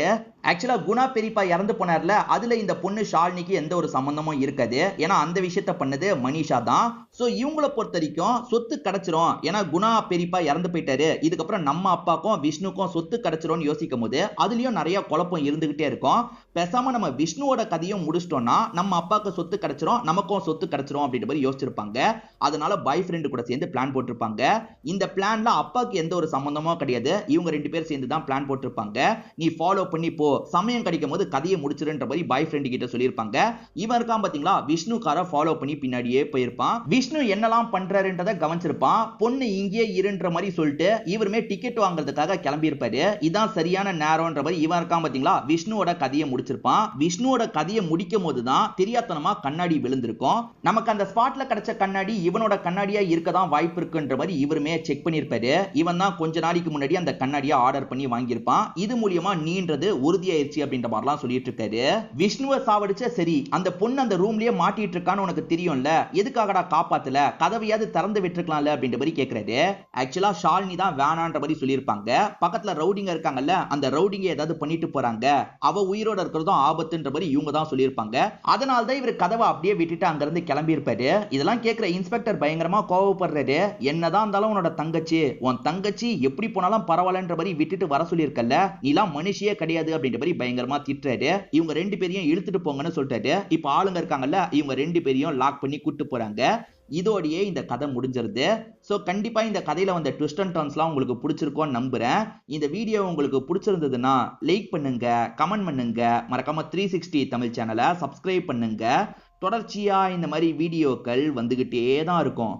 ஆக்சுவலா குணா பெரியப்பா இறந்து போனார்ல, அதுல இந்த பொண்ணு ஷாலினிக்கு எந்த ஒரு சம்பந்தமும் இருக்காது. ஏன்னா அந்த விஷயத்த பண்ணது மனிஷா தான். சோ இவங்கள பொறுத்த வரைக்கும் சொத்து கிடைச்சிரும். ஏன்னா குணா பெரியப்பா இறந்து போயிட்டாரு, இதுக்கப்புறம் நம்ம அப்பாக்கும் விஷ்ணுக்கும் சொத்து கிடைச்சிரும் யோசிக்கும் போது அதுலயும் நிறைய குழப்பம் இருந்துகிட்டே இருக்கும். பேசாம நம்ம விஷ்ணுவோட கதையும் முடிச்சிட்டோம்னா நம்ம அப்பாக்கு சொத்து கிடைச்சிரும், நமக்கும் சொத்து கிடைச்சிரும் அப்படின்ற மாதிரி யோசிச்சிருப்பாங்க. அதனால பாய் ஃப்ரெண்ட் கூட சேர்ந்து பிளான் போட்டிருப்பாங்க. இந்த பிளான்ல அப்பாக்கு எந்த ஒரு சம்பந்தமும் கிடையாது. இவங்க ரெண்டு பேர் சேர்ந்து தான் பிளான் போட்டிருப்பாங்க. நீ ஃபாலோ பண்ணி போ, சமயம் கிடைக்கும் போது கதையை முடிச்சிருன்ற மாதிரி பாய் ஃப்ரெண்ட் கிட்ட சொல்லியிருப்பாங்க. இவன் இருக்கான் பாத்தீங்களா, விஷ்ணு காரை ஃபாலோ பண்ணி பின்னாடியே போயிருப்பான். விஷ்ணு என்னெல்லாம் பண்றாருன்றத கவனிச்சிருப்பான். பொண்ணு இங்கே இருன்ற மாதிரி சொல்லிட்டு இவருமே டிக்கெட் வாங்குறதுக்காக கிளம்பி இருப்பாரு. இதான் சரியான நேரம்ன்ற மாதிரி இவன் இருக்கான் பாத்தீங்களா, விஷ்ணுவோட கதையை முடிச்சிருப்பான். விஷ்ணுவோட கதையை முடிக்கும் போதுதான் தெரியாதனமா கண்ணாடி விழுந்திருக்கும். நமக்கு அந்த ஸ்பாட்ல கிடைச்ச கண்ணாடி இவனோட கண்ணாடியா இருக்கதான் வாய்ப்பு இருக்குன்ற மாதிரி இவருமே செக் பண்ணிருப்பாரு. இவன் தான் கொஞ்ச நாளைக்கு முன்னாடி அந்த கண்ணாடியை ஆர்டர் பண்ணி வாங்கியிருப்பான். இது மூலியமா நீன்றது உறுதியாயிருச்சு அப்படின்ற மாதிரிலாம் சொல்லிட்டு இருக்காரு. விஷ்ணுவை சாவடிச்ச சரி, அந்த பொண்ணு அந்த ரூம்லயே மாட்டிட்டு இருக்கான்னு உனக்கு தெரியும்ல, எதுக்காகடா காப்பாத்தல, கதவையாவது திறந்து விட்டுருக்கலாம்ல அப்படின்ற மாதிரி கேட்கிறாரு. ஆக்சுவலா ஷாலினி தான் வேணான்ற மாதிரி சொல்லியிருப்பாங்க. பக்கத்துல ரவுடிங்க இருக்காங்கல்ல, அந்த ரவுடிங்க ஏதாவது பண்ணிட்டு போறாங்க, அவ உயிரோட இருக்கிறதும் ஆபத்துன்ற மாதிரி இவங்க தான் சொல்லியிருப்பாங்க. அதனால தான் இவர் கதவை அப்படியே விட்டுட்டு அங்க இருந்து கிளம்பி இருப்பாரு. இதெல்லாம் கேட்கிற இன்ஸ்பெக்டர் பயங்கரமா கோவப்படுறாரு. என்னதான் இருந்தாலும் உன்னோட உன் தங்கச்சி எப்படி போனாலும் பரவாயில்லன்ற மாதிரி விட்டுட்டு வர சொல்லியிருக்கல, நீலாம் மனுஷியே கிடையாது அப்படின்ற மாதிரி பயங்கரமா திட்டுறாரு. இவங்க 2 பேரையும் இழுத்துட்டு போங்கன்னு சொல்லிட்டாரு. இப்ப ஆளுங்க இருக்காங்கல்ல, இவங்க 2 பேரையும் லாக் பண்ணி கூட்டு போறாங்க. இதோடயே இந்த கதை முடிஞ்சிருது. சோ கண்டிப்பா இந்த கதையில வந்த ட்விஸ்ட் அண்ட் டர்ன்ஸ்லாம் உங்களுக்கு பிடிச்சிருக்கும்னு நம்புறேன். இந்த வீடியோ உங்களுக்கு பிடிச்சிருந்ததுன்னா லைக் பண்ணுங்க, கமெண்ட் பண்ணுங்க, மறக்காம 360 தமிழ் சேனலை சப்ஸ்கிரைப் பண்ணுங்க. தொடர்ச்சியா இந்த மாதிரி வீடியோக்கள் வந்துகிட்டே தான் இருக்கும்.